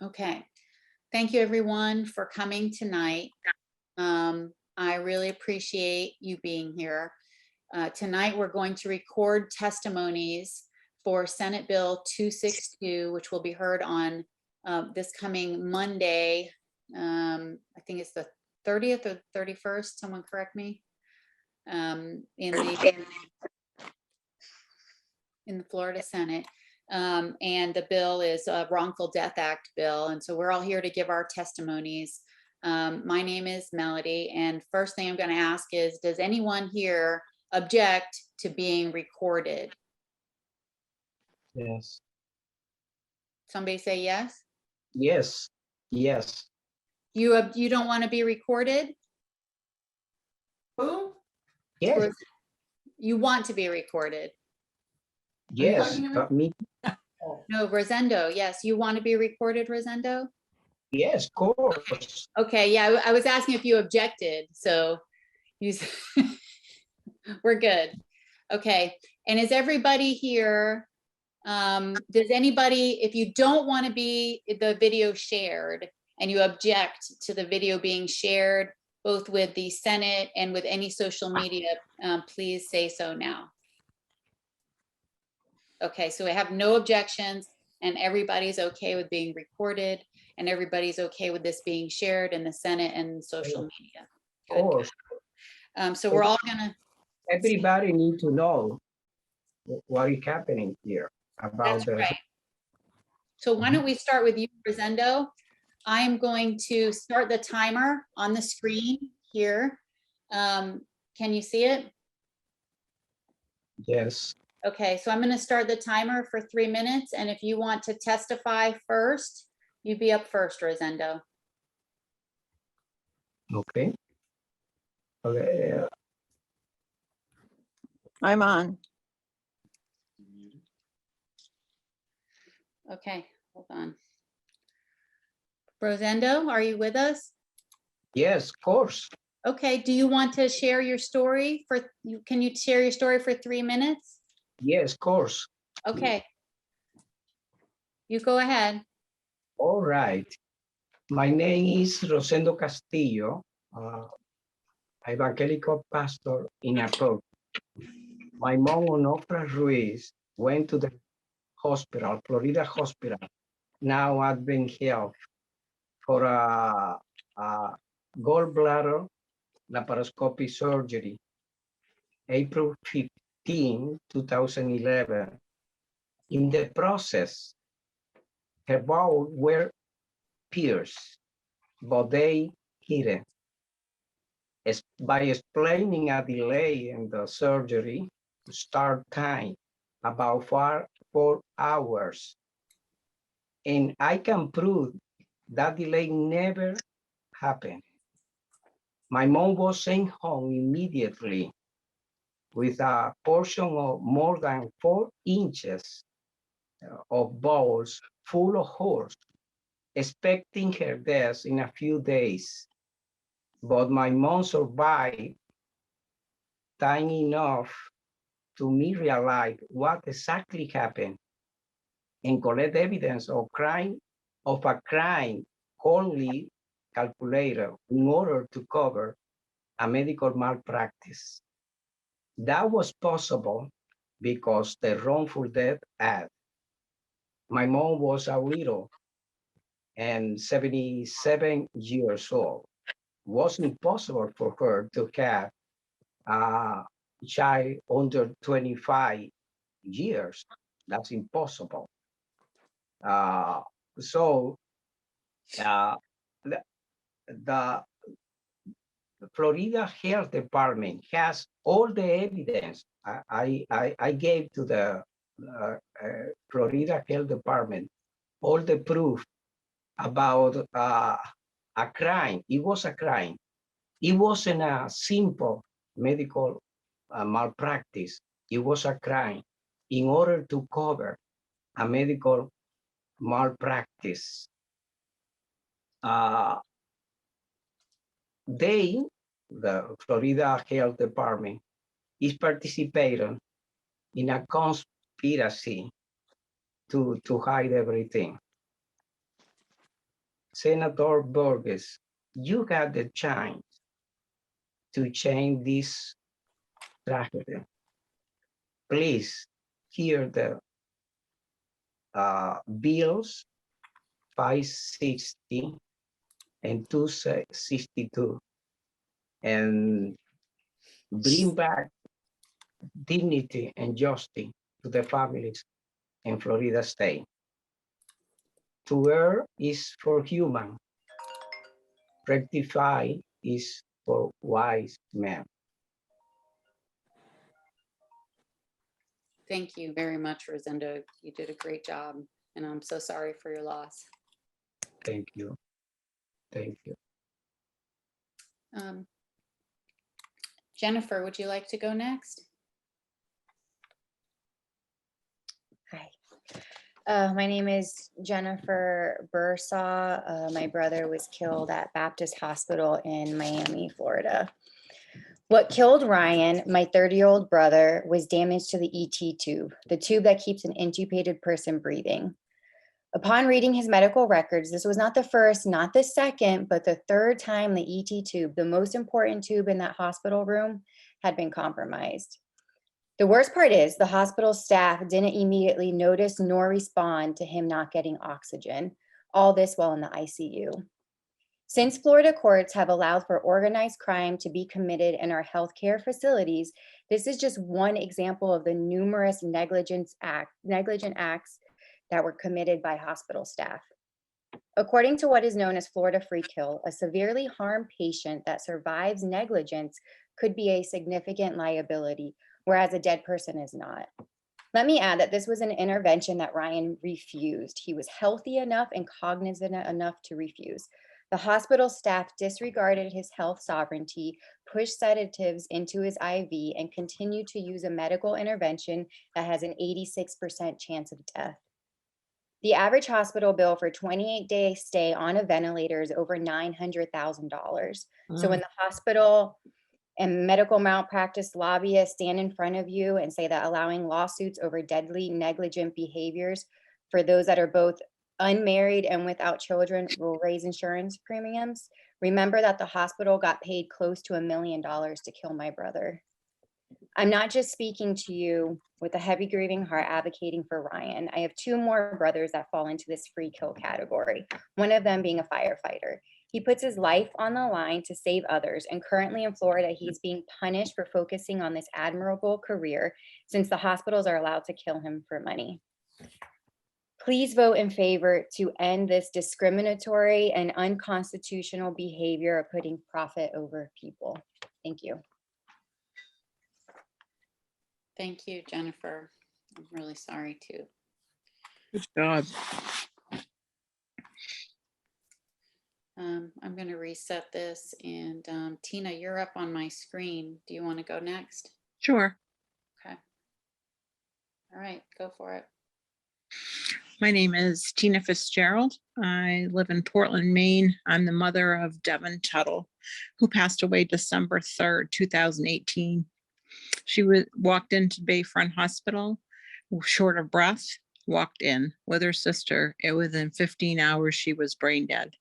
Okay. Thank you everyone for coming tonight. I really appreciate you being here. Tonight, we're going to record testimonies for Senate Bill 262, which will be heard on this coming Monday. I think it's the 30th or 31st, someone correct me. In the Florida Senate. And the bill is a wrongful death act bill. And so we're all here to give our testimonies. My name is Melody. And first thing I'm going to ask is, does anyone here object to being recorded? Yes. Somebody say yes? Yes. Yes. You don't want to be recorded? Who? Yes. Or you want to be recorded? Yes. Me. No, Rosendo. Yes, you want to be recorded, Rosendo? Yes, of course. Okay, yeah, I was asking if you objected, so you we're good. Okay, and is everybody here? Does anybody, if you don't want to be the video shared and you object to the video being shared, both with the Senate and with any social media, please say so now. Okay, so we have no objections and everybody's okay with being recorded and everybody's okay with this being shared in the Senate and social media. Of course. So we're all gonna. Everybody need to know what is happening here about That's right. So why don't we start with you, Rosendo? I'm going to start the timer on the screen here. Can you see it? Yes. Okay, so I'm going to start the timer for 3 minutes. And if you want to testify first, you'd be up first, Rosendo. Okay. Okay. I'm on. Okay, hold on. Rosendo, are you with us? Yes, of course. Okay, do you want to share your story for, can you share your story for 3 minutes? Yes, of course. Okay. You go ahead. All right. My name is Rosenda Castillo, evangelical pastor in Approach. My mom, Onofra Ruiz, went to the hospital, Florida hospital, now Advent Health, for a gallbladder laparoscopy surgery, April 15, 2011. In the process, her bowels were pierced, but they hidden. By explaining a delay in the surgery start time, about 4 hours. And I can prove that delay never happened. My mom was sent home immediately with a portion of more than 4 inches of bowels full of holes, expecting her death in a few days. But my mom survived time enough to me realize what exactly happened and collect evidence of a crime only calculated in order to cover a medical malpractice. That was possible because the wrongful death act. My mom was a widow and 77 years old. It was impossible for her to have a child under 25 years. That's impossible. So the Florida Health Department has all the evidence I gave to the Florida Health Department, all the proof about a crime. It was a crime. It wasn't a simple medical malpractice. It was a crime in order to cover a medical malpractice. The Florida Health Department, is participating in a conspiracy to hide everything. Senator Burgess, you have the chance to change this tragedy. Please hear the bills 560 and 262 and bring back dignity and justice to the families in Florida State. To err is for human, rectify is for wise men. Thank you very much, Rosenda. You did a great job, and I'm so sorry for your loss. Thank you. Thank you. Jennifer, would you like to go next? Hi, my name is Jennifer Bursa. My brother was killed at Baptist Hospital in Miami, Florida. What killed Ryan, my 30-year-old brother, was damage to the ET tube, the tube that keeps an intubated person breathing. Upon reading his medical records, this was not the first, not the second, but the third time the ET tube, the most important tube in that hospital room, had been compromised. The worst part is the hospital staff didn't immediately notice nor respond to him not getting oxygen, all this while in the ICU. Since Florida courts have allowed for organized crime to be committed in our healthcare facilities, this is just one example of the numerous negligent acts that were committed by hospital staff. According to what is known as Florida free kill, a severely harmed patient that survives negligence could be a significant liability, whereas a dead person is not. Let me add that this was an intervention that Ryan refused. He was healthy enough and cognizant enough to refuse. The hospital staff disregarded his health sovereignty, pushed sedatives into his IV, and continued to use a medical intervention that has an 86% chance of death. The average hospital bill for 28-day stay on a ventilator is over $900,000. So when the hospital and medical malpractice lobbyists stand in front of you and say that allowing lawsuits over deadly negligent behaviors for those that are both unmarried and without children will raise insurance premiums, remember that the hospital got paid close to $1 million to kill my brother. I'm not just speaking to you with a heavy grieving heart advocating for Ryan. I have two more brothers that fall into this free kill category, one of them being a firefighter. He puts his life on the line to save others, and currently in Florida, he's being punished for focusing on this admirable career since the hospitals are allowed to kill him for money. Please vote in favor to end this discriminatory and unconstitutional behavior of putting profit over people. Thank you. Thank you, Jennifer. I'm really sorry too. Good job. I'm going to reset this, and Tina, you're up on my screen. Do you want to go next? Sure. Okay. All right, go for it. My name is Tina Fitzgerald. I live in Portland, Maine. I'm the mother of Devin Tuttle, who passed away December 3rd, 2018. She walked into Bayfront Hospital, short of breath, walked in with her sister, and within 15 hours, she was brain dead.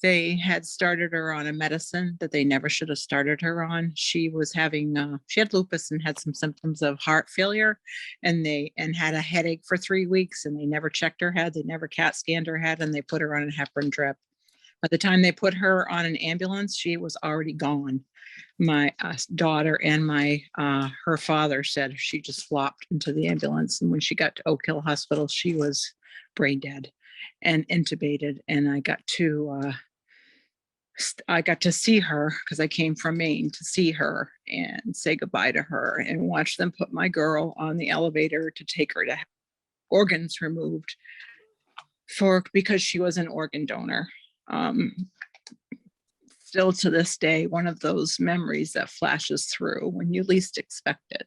They had started her on a medicine that they never should have started her on. She was having, she had lupus and had some symptoms of heart failure, and had a headache for 3 weeks, and they never checked her head. They never CAT scanned her head, and they put her on a heparin drip. By the time they put her on an ambulance, she was already gone. My daughter and her father said she just flopped into the ambulance. And when she got to Oak Hill Hospital, she was brain dead and intubated. And I got to see her because I came from Maine to see her and say goodbye to her and watch them put my girl on the elevator to take her to organs removed because she was an organ donor. Still to this day, one of those memories that flashes through when you least expect it.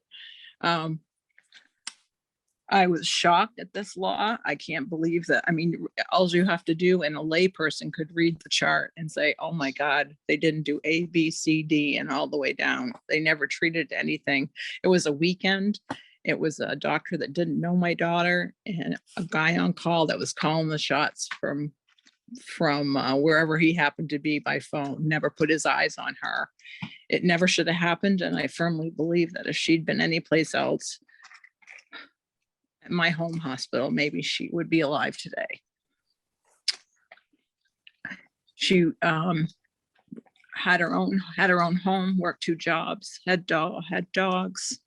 I was shocked at this law. I can't believe that. I mean, all you have to do, and a layperson could read the chart and say, oh my God, they didn't do A, B, C, D, and all the way down. They never treated anything. It was a weekend. It was a doctor that didn't know my daughter and a guy on call that was calling the shots from wherever he happened to be by phone, never put his eyes on her. It never should have happened. And I firmly believe that if she'd been anyplace else at my home hospital, maybe she would be alive today. She had her own home, worked 2 jobs, had dogs,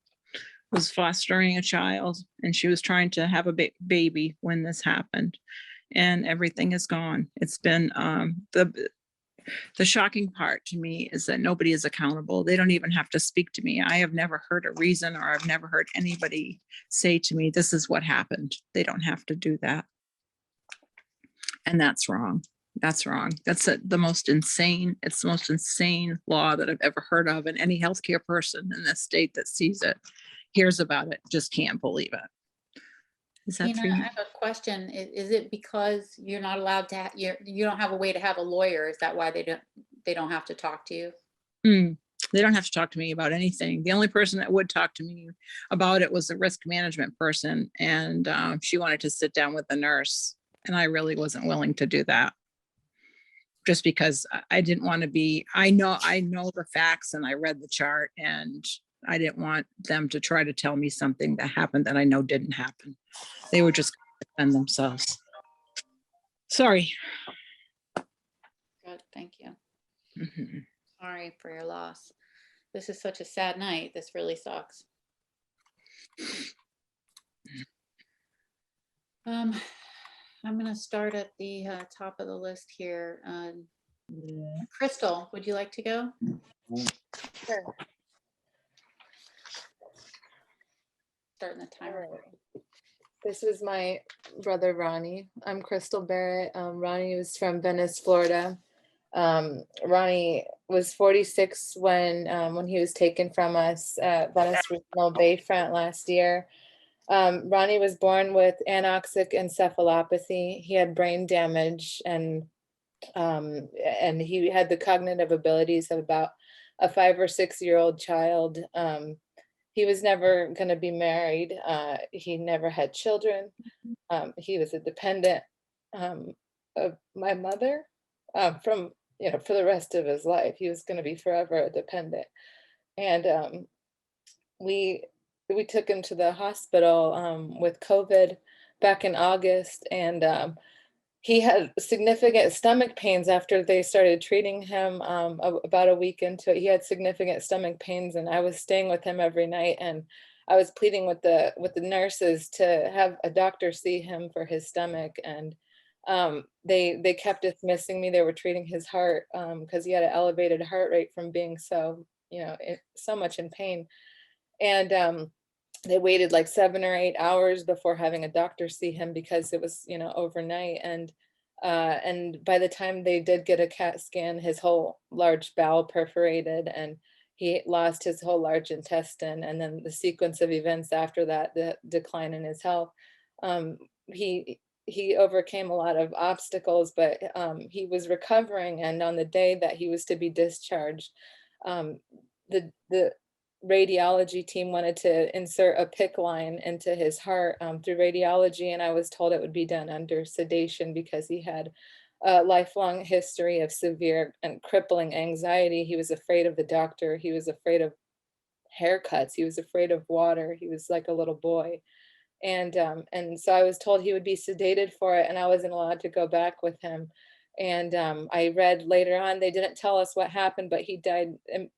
was fostering a child, and she was trying to have a baby when this happened, and everything is gone. It's been the shocking part to me is that nobody is accountable. They don't even have to speak to me. I have never heard a reason, or I've never heard anybody say to me, this is what happened. They don't have to do that. And that's wrong. That's wrong. That's the most insane, it's the most insane law that I've ever heard of. And any healthcare person in this state that sees it, hears about it, just can't believe it. Is that Tina, I have a question. Is it because you're not allowed to, you don't have a way to have a lawyer? Is that why they don't have to talk to you? They don't have to talk to me about anything. The only person that would talk to me about it was the risk management person. And she wanted to sit down with the nurse. And I really wasn't willing to do that. Just because I didn't want to be, I know the facts and I read the chart, and I didn't want them to try to tell me something that happened that I know didn't happen. They were just going to defend themselves. Sorry. Good, thank you. Mm-hmm. Sorry for your loss. This is such a sad night. This really sucks. I'm going to start at the top of the list here. Crystal, would you like to go? Sure. Starting the timer. This is my brother, Ronnie. I'm Crystal Barrett. Ronnie was from Venice, Florida. Ronnie was 46 when he was taken from us at Venice Regional Bayfront last year. Ronnie was born with anoxic encephalopathy. He had brain damage, and he had the cognitive abilities of about a 5 or 6 year old child. He was never going to be married. He never had children. He was a dependent of my mother for the rest of his life. He was going to be forever a dependent. And we took him to the hospital with COVID back in August, and he had significant stomach pains after they started treating him. About a week into it, he had significant stomach pains, and I was staying with him every night, and I was pleading with the nurses to have a doctor see him for his stomach, and they kept dismissing me. They were treating his heart because he had an elevated heart rate from being so much in pain, and they waited like 7 or 8 hours before having a doctor see him because it was overnight, and by the time they did get a CAT scan, his whole large bowel perforated, and he lost his whole large intestine. And then the sequence of events after that, the decline in his health, he overcame a lot of obstacles, but he was recovering. And on the day that he was to be discharged, the radiology team wanted to insert a PICC line into his heart through radiology, and I was told it would be done under sedation because he had a lifelong history of severe and crippling anxiety. He was afraid of the doctor. He was afraid of haircuts. He was afraid of water. He was like a little boy. And so I was told he would be sedated for it, and I wasn't allowed to go back with him. And I read later on, they didn't tell us what happened, but he died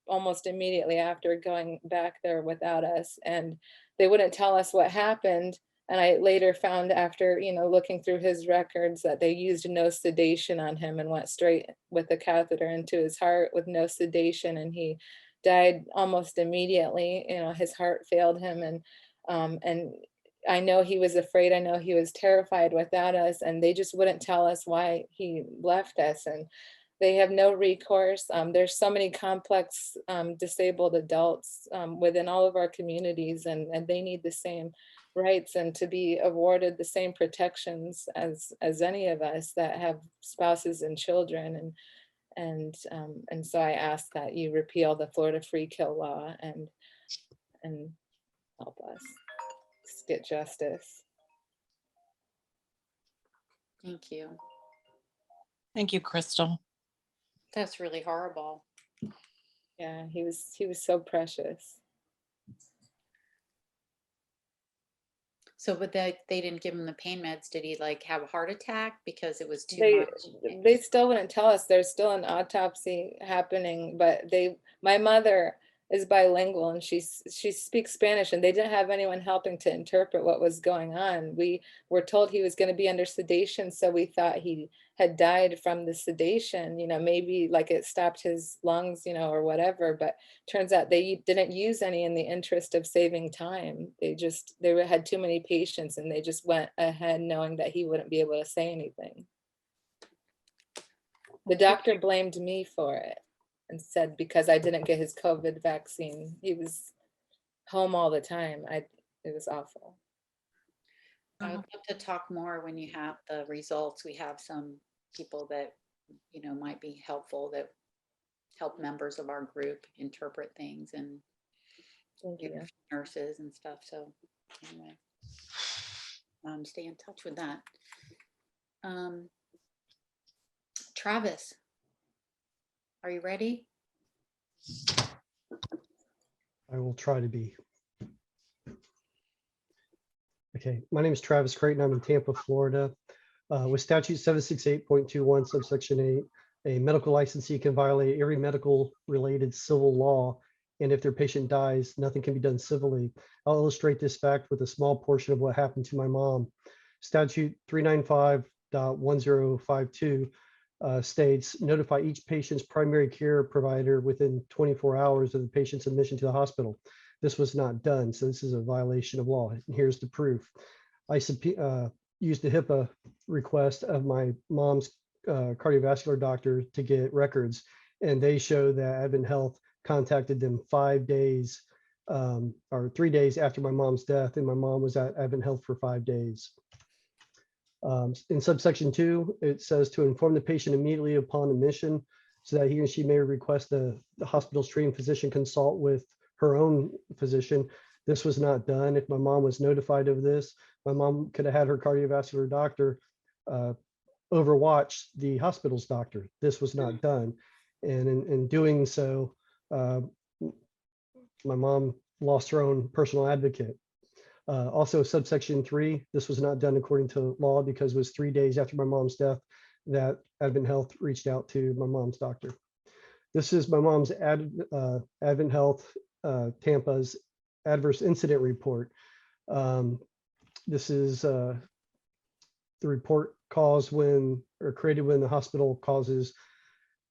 almost immediately after going back there without us. And they wouldn't tell us what happened. And I later found after, looking through his records, that they used no sedation on him and went straight with the catheter into his heart with no sedation. And he died almost immediately. His heart failed him. And I know he was afraid. I know he was terrified without us, and they just wouldn't tell us why he left us. And they have no recourse. There's so many complex disabled adults within all of our communities, and they need the same rights and to be awarded the same protections as any of us that have spouses and children. And so I ask that you repeal the Florida free kill law and help us get justice. Thank you. Thank you, Crystal. That's really horrible. Yeah, he was so precious. So, but they didn't give him the pain meds. Did he like have a heart attack because it was too They much? they still wouldn't tell us. There's still an autopsy happening, but my mother is bilingual and she speaks Spanish, and they didn't have anyone helping to interpret what was going on. We were told he was going to be under sedation, so we thought he had died from the sedation, maybe like it stopped his lungs, or whatever, but turns out they didn't use any in the interest of saving time. They had too many patients, and they just went ahead knowing that he wouldn't be able to say anything. The doctor blamed me for it and said because I didn't get his COVID vaccine. He was home all the time. It was awful. I would love to talk more when you have the results. We have some people that, might be helpful, that help members of our group interpret things, and Thank you. nurses and stuff. So anyway, stay in touch with that. Travis, are you ready? I will try to be. Okay, my name is Travis Creighton. I'm in Tampa, Florida. With statute 768.21 subsection 8, a medical licensee can violate every medical related civil law, and if their patient dies, nothing can be done civilly. I'll illustrate this fact with a small portion of what happened to my mom. Statute 395.1052 states, notify each patient's primary care provider within 24 hours of the patient's admission to the hospital. This was not done, so this is a violation of law. And here's the proof. I used a HIPAA request of my mom's cardiovascular doctor to get records, and they show that Advent Health contacted them 5 days or 3 days after my mom's death, and my mom was at Advent Health for 5 days. In subsection 2, it says to inform the patient immediately upon admission so that he or she may request the hospital's trained physician consult with her own physician. This was not done. If my mom was notified of this, my mom could have had her cardiovascular doctor overwatch the hospital's doctor. This was not done. And in doing so, my mom lost her own personal advocate. Also, subsection 3, this was not done according to law because it was 3 days after my mom's death that Advent Health reached out to my mom's doctor. This is my mom's Advent Health Tampa's adverse incident report. This is the report created when the hospital causes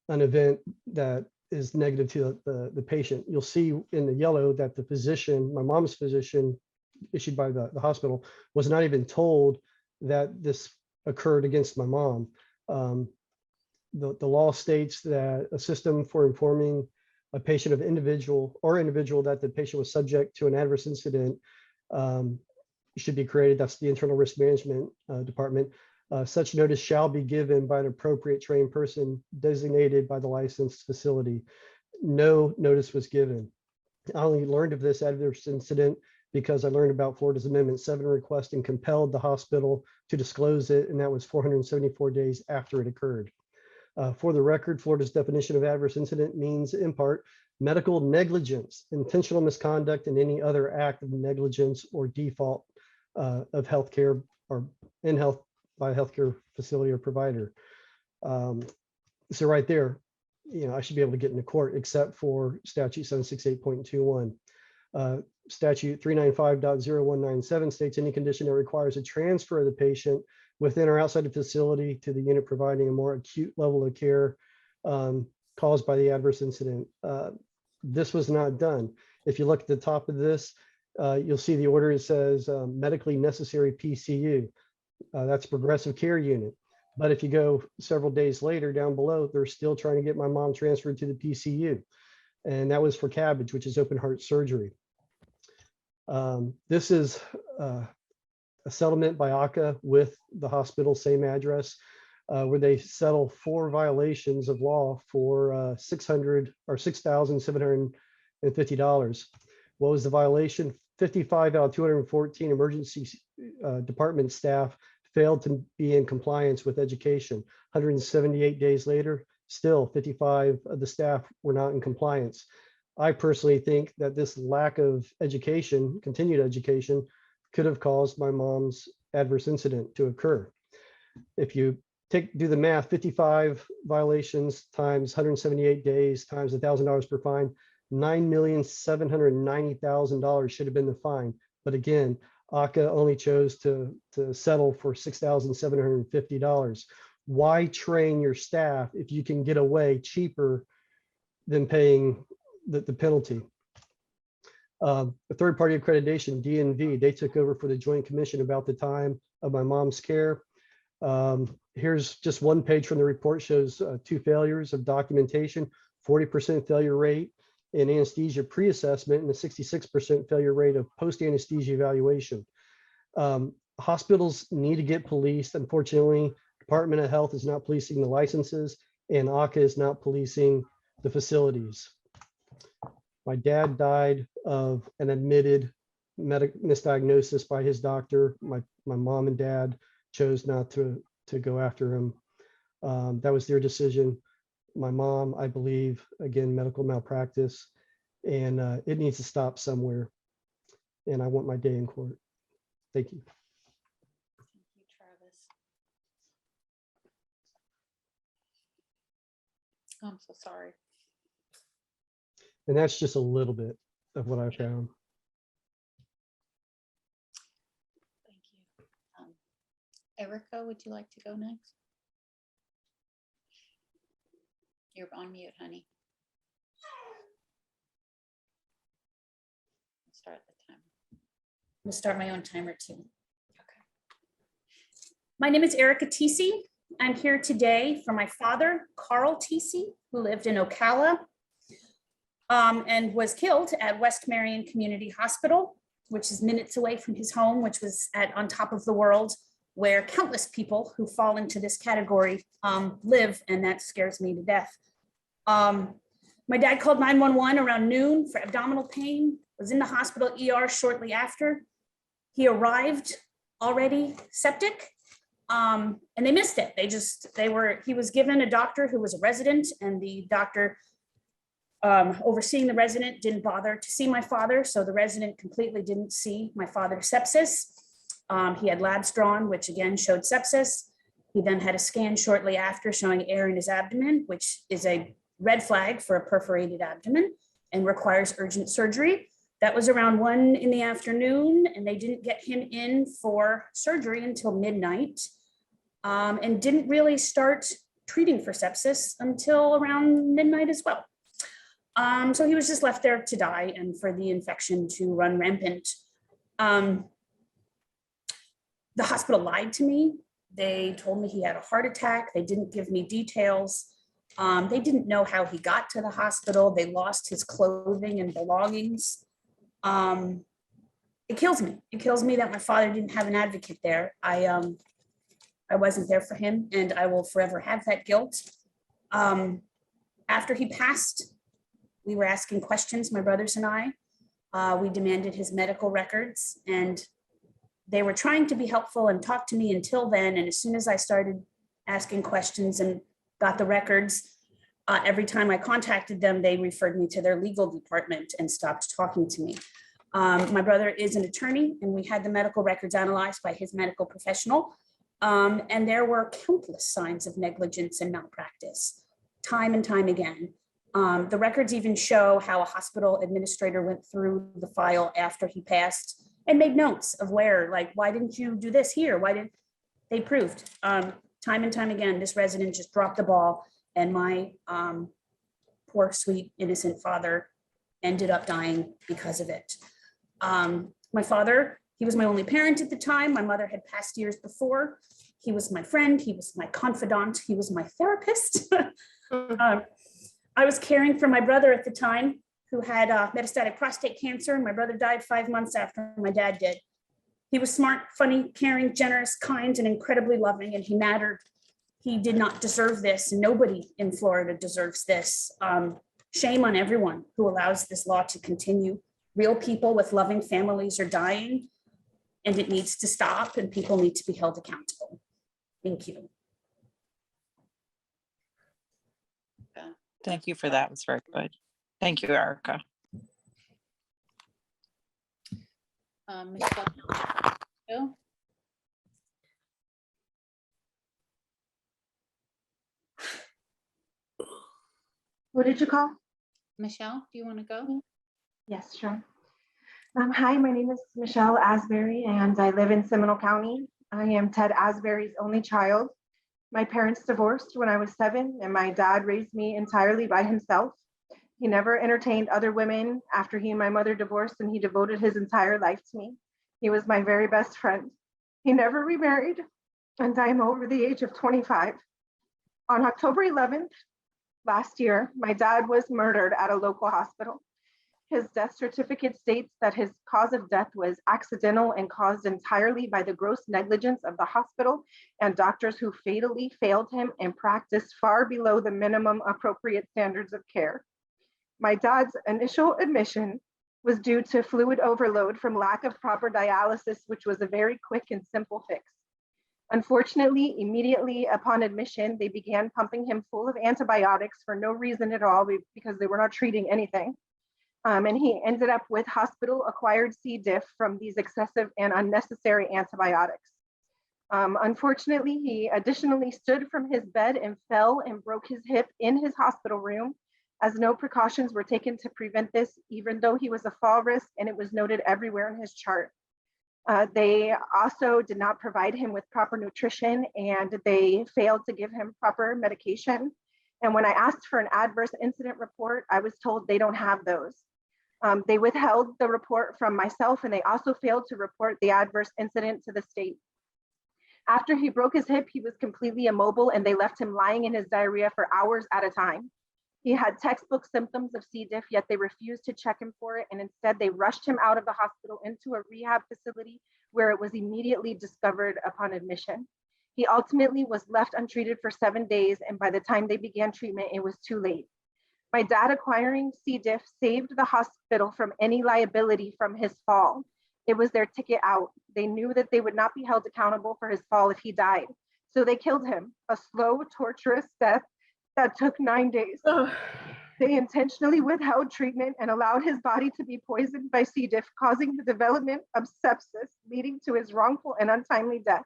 an event that is negative to the patient. You'll see in the yellow that the physician, my mom's physician, issued by the hospital, was not even told that this occurred against my mom. The law states that a system for informing a patient of individual that the patient was subject to an adverse incident should be created. That's the Internal Risk Management Department. Such notice shall be given by an appropriate trained person designated by the licensed facility. No notice was given. I only learned of this adverse incident because I learned about Florida's Amendment 7 request and compelled the hospital to disclose it, and that was 474 days after it occurred. For the record, Florida's definition of adverse incident means, in part, medical negligence, intentional misconduct, and any other act of negligence or default of healthcare or in health by a healthcare facility or provider. So right there, I should be able to get into court except for statute 768.21. Statute 395.0197 states any condition that requires a transfer of the patient within or outside the facility to the unit providing a more acute level of care caused by the adverse incident. This was not done. If you look at the top of this, you'll see the order. It says medically necessary PCU. That's progressive care unit. But if you go several days later down below, they're still trying to get my mom transferred to the PCU. And that was for CABG, which is open heart surgery. This is a settlement by ACA with the hospital, same address, where they settle 4 violations of law for $6,750. What was the violation? 55 out of 214 emergency department staff failed to be in compliance with education. 178 days later, still 55 of the staff were not in compliance. I personally think that this lack of education, continued education, could have caused my mom's adverse incident to occur. If you do the math, 55 violations times 178 days times $1,000 per fine, $9,790,000 should have been the fine. But again, ACA only chose to settle for $6,750. Why train your staff if you can get away cheaper than paying the penalty? The third-party accreditation, DNV, they took over for the Joint Commission about the time of my mom's care. Here's just one page from the report, shows 2 failures of documentation, 40% failure rate in anesthesia pre-assessment and a 66% failure rate of post-anesthesia evaluation. Hospitals need to get policed. Unfortunately, Department of Health is not policing the licenses, and ACA is not policing the facilities. My dad died of an admitted misdiagnosis by his doctor. My mom and dad chose not to go after him. That was their decision. My mom, I believe, again, medical malpractice, and it needs to stop somewhere. And I want my day in court. Thank you. Thank you, Travis. Oh, I'm so sorry. And that's just a little bit of what I found. Thank you. Erica, would you like to go next? You're on mute, honey. Start the timer. I'm gonna start my own timer too. Okay. My name is Erica Tisi. I'm here today for my father, Carl Tisi, who lived in Ocala and was killed at West Marion Community Hospital, which is minutes away from his home, which was on top of the world, where countless people who fall into this category live, and that scares me to death. My dad called 911 around noon for abdominal pain, was in the hospital ER shortly after. He arrived already septic, and they missed it. He was given a doctor who was a resident, and the doctor overseeing the resident didn't bother to see my father, so the resident completely didn't see my father's sepsis. He had labs drawn, which again showed sepsis. He then had a scan shortly after showing air in his abdomen, which is a red flag for a perforated abdomen and requires urgent surgery. That was around 1 in the afternoon, and they didn't get him in for surgery until midnight, and didn't really start treating for sepsis until around midnight as well. So he was just left there to die and for the infection to run rampant. The hospital lied to me. They told me he had a heart attack. They didn't give me details. They didn't know how he got to the hospital. They lost his clothing and belongings. It kills me. It kills me that my father didn't have an advocate there. I wasn't there for him, and I will forever have that guilt. After he passed, we were asking questions, my brothers and I. We demanded his medical records, and they were trying to be helpful and talk to me until then. And as soon as I started asking questions and got the records, every time I contacted them, they referred me to their legal department and stopped talking to me. My brother is an attorney, and we had the medical records analyzed by his medical professional. And there were countless signs of negligence and malpractice, time and time again. The records even show how a hospital administrator went through the file after he passed and made notes of where, like, why didn't you do this here? Why didn't they proved time and time again, this resident just dropped the ball, and my poor, sweet, innocent father ended up dying because of it. My father, he was my only parent at the time. My mother had passed years before. He was my friend. He was my confidant. He was my therapist. I was caring for my brother at the time, who had metastatic prostate cancer. My brother died 5 months after my dad did. He was smart, funny, caring, generous, kind, and incredibly loving, and he mattered. He did not deserve this. Nobody in Florida deserves this. Shame on everyone who allows this law to continue. Real people with loving families are dying. and it needs to stop, and people need to be held accountable. Thank you. Thank you for that. It was very good. Thank you, Erica. Michelle? Joe? What did you call? Michelle, do you want to go? Yes, sure. Hi, my name is Michelle Asbury, and I live in Seminole County. I am Ted Asbury's only child. My parents divorced when I was 7, and my dad raised me entirely by himself. He never entertained other women after he and my mother divorced, and he devoted his entire life to me. He was my very best friend. He never remarried, and I'm over the age of 25. On October 11th, last year, my dad was murdered at a local hospital. His death certificate states that his cause of death was accidental and caused entirely by the gross negligence of the hospital and doctors who fatally failed him and practiced far below the minimum appropriate standards of care. My dad's initial admission was due to fluid overload from lack of proper dialysis, which was a very quick and simple fix. Unfortunately, immediately upon admission, they began pumping him full of antibiotics for no reason at all because they were not treating anything. And he ended up with hospital-acquired C. diff from these excessive and unnecessary antibiotics. Unfortunately, he additionally stood from his bed and fell and broke his hip in his hospital room, as no precautions were taken to prevent this, even though he was a fall risk and it was noted everywhere in his chart. They also did not provide him with proper nutrition, and they failed to give him proper medication. And when I asked for an adverse incident report, I was told they don't have those. They withheld the report from myself, and they also failed to report the adverse incident to the state. After he broke his hip, he was completely immobile, and they left him lying in his diarrhea for hours at a time. He had textbook symptoms of C. diff, yet they refused to check him for it, and instead they rushed him out of the hospital into a rehab facility where it was immediately discovered upon admission. He ultimately was left untreated for 7 days, and by the time they began treatment, it was too late. My dad acquiring C. diff saved the hospital from any liability from his fall. It was their ticket out. They knew that they would not be held accountable for his fall if he died. So they killed him, a slow, torturous death that took 9 days. They intentionally withheld treatment and allowed his body to be poisoned by C. diff, causing the development of sepsis, leading to his wrongful and untimely death.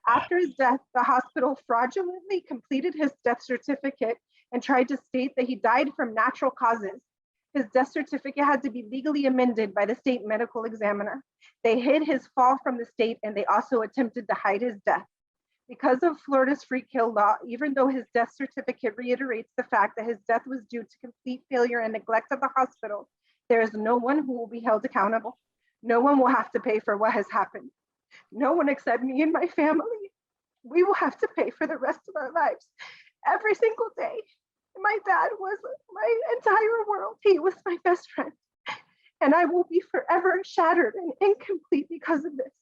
After his death, the hospital fraudulently completed his death certificate and tried to state that he died from natural causes. His death certificate had to be legally amended by the state medical examiner. They hid his fall from the state, and they also attempted to hide his death. Because of Florida's free kill law, even though his death certificate reiterates the fact that his death was due to complete failure and neglect of the hospital, there is no one who will be held accountable. No one will have to pay for what has happened. No one except me and my family. We will have to pay for the rest of our lives every single day. My dad was my entire world. He was my best friend. And I will be forever shattered and incomplete because of this.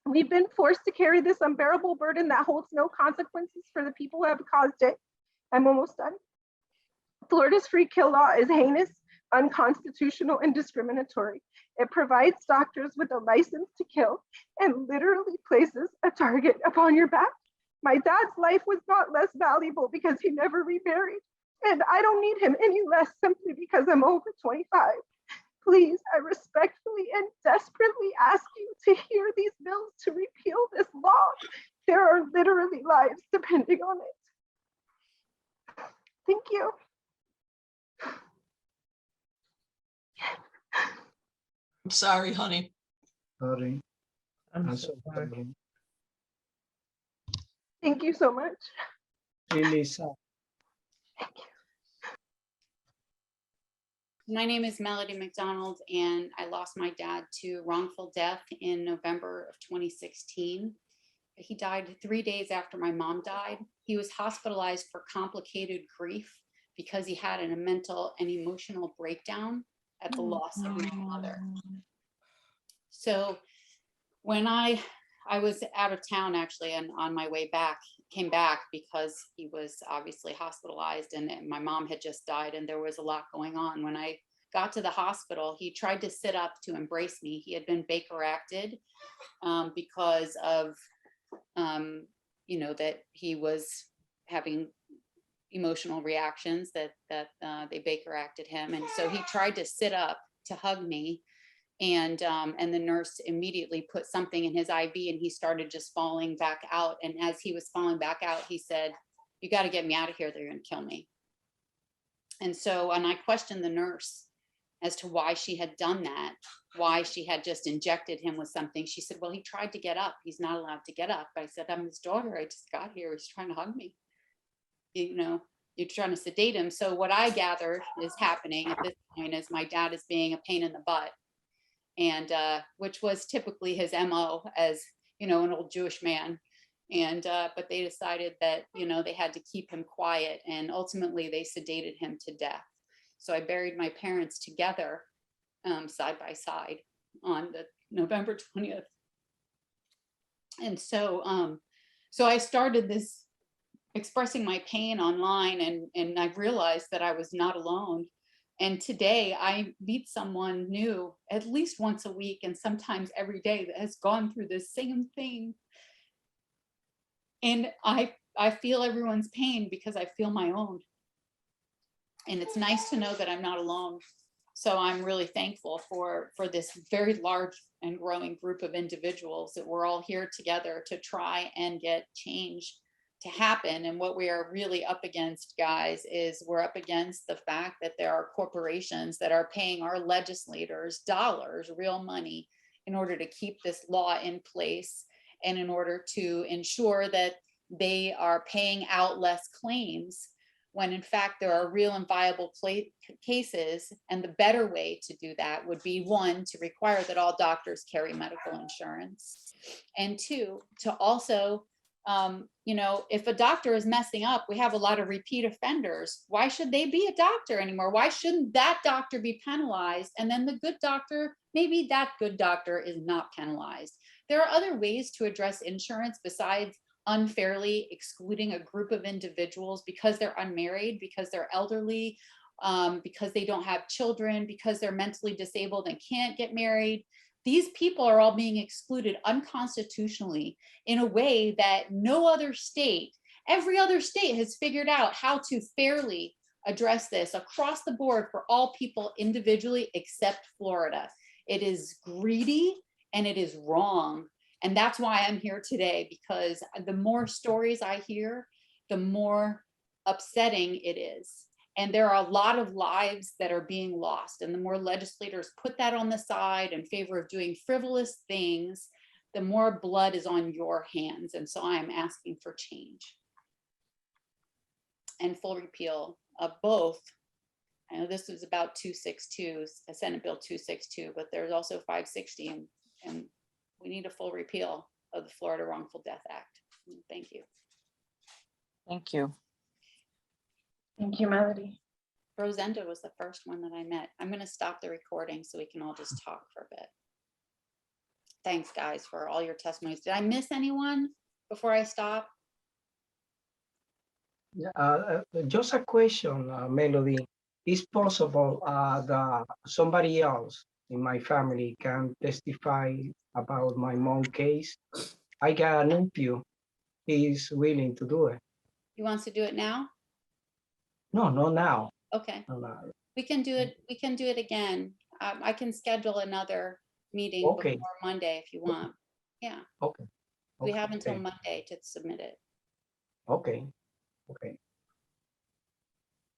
We've been forced to carry this unbearable burden that holds no consequences for the people who have caused it. I'm almost done. Florida's free kill law is heinous, unconstitutional, and discriminatory. It provides doctors with a license to kill and literally places a target upon your back. My dad's life was not less valuable because he never remarried, and I don't need him any less simply because I'm over 25. Please, I respectfully and desperately ask you to hear these bills to repeal this law. There are literally lives depending on it. Thank you. I'm sorry, honey. Sorry. I'm so sorry. Thank you so much. Really sad. Thank you. My name is Melody McDonald, and I lost my dad to wrongful death in November of 2016. He died 3 days after my mom died. He was hospitalized for complicated grief because he had a mental and emotional breakdown at the loss of my mother. So when I was out of town actually, and on my way back, came back because he was obviously hospitalized, and my mom had just died, and there was a lot going on. When I got to the hospital, he tried to sit up to embrace me. He had been Baker acted because of, you know, that he was having emotional reactions that they Baker acted him. And so he tried to sit up to hug me. And the nurse immediately put something in his IV and he started just falling back out. And as he was falling back out, he said, "You got to get me out of here. They're going to kill me." And so, and I questioned the nurse as to why she had done that, why she had just injected him with something. She said, "Well, he tried to get up. He's not allowed to get up." I said, "I'm his daughter. I just got here. He's trying to hug me. You know, you're trying to sedate him." So what I gathered is happening at this point is my dad is being a pain in the butt. And which was typically his MO as, you know, an old Jewish man. And but they decided that, you know, they had to keep him quiet, and ultimately they sedated him to death. So I buried my parents together side by side on the November 20th. And so so I started this expressing my pain online, and I realized that I was not alone. And today I meet someone new at least once a week and sometimes every day that has gone through the same thing. And I feel everyone's pain because I feel my own. And it's nice to know that I'm not alone. So I'm really thankful for this very large and growing group of individuals that we're all here together to try and get change to happen. And what we are really up against, guys, is we're up against the fact that there are corporations that are paying our legislators dollars, real money, in order to keep this law in place and in order to ensure that they are paying out less claims, when in fact there are real and viable cases. And the better way to do that would be, one, to require that all doctors carry medical insurance, and two, to also you know, if a doctor is messing up, we have a lot of repeat offenders. Why should they be a doctor anymore? Why shouldn't that doctor be penalized? And then the good doctor, maybe that good doctor is not penalized. There are other ways to address insurance besides unfairly excluding a group of individuals because they're unmarried, because they're elderly, because they don't have children, because they're mentally disabled and can't get married. These people are all being excluded unconstitutionally in a way that no other state, every other state has figured out how to fairly address this across the board for all people individually, except Florida. It is greedy and it is wrong. And that's why I'm here today, because the more stories I hear, the more upsetting it is. And there are a lot of lives that are being lost. And the more legislators put that on the side in favor of doing frivolous things, the more blood is on your hands. And so I am asking for change and full repeal of both. I know this was about 262, Senate Bill 262, but there's also 560, and we need a full repeal of the Florida Wrongful Death Act. Thank you. Thank you. Thank you, Melody. Rosenda was the first one that I met. I'm going to stop the recording so we can all just talk for a bit. Thanks, guys, for all your testimonies. Did I miss anyone before I stop? Just a question, Melody. Is possible that somebody else in my family can testify about my mom case? I got a nephew. He's willing to do it. He wants to do it now? No, not now. Okay. No, no. We can do it. We can do it again. I can schedule another meeting Okay. before Monday if you want. Yeah. Okay. We Okay, have until thank you. Monday to submit it. Okay. Okay.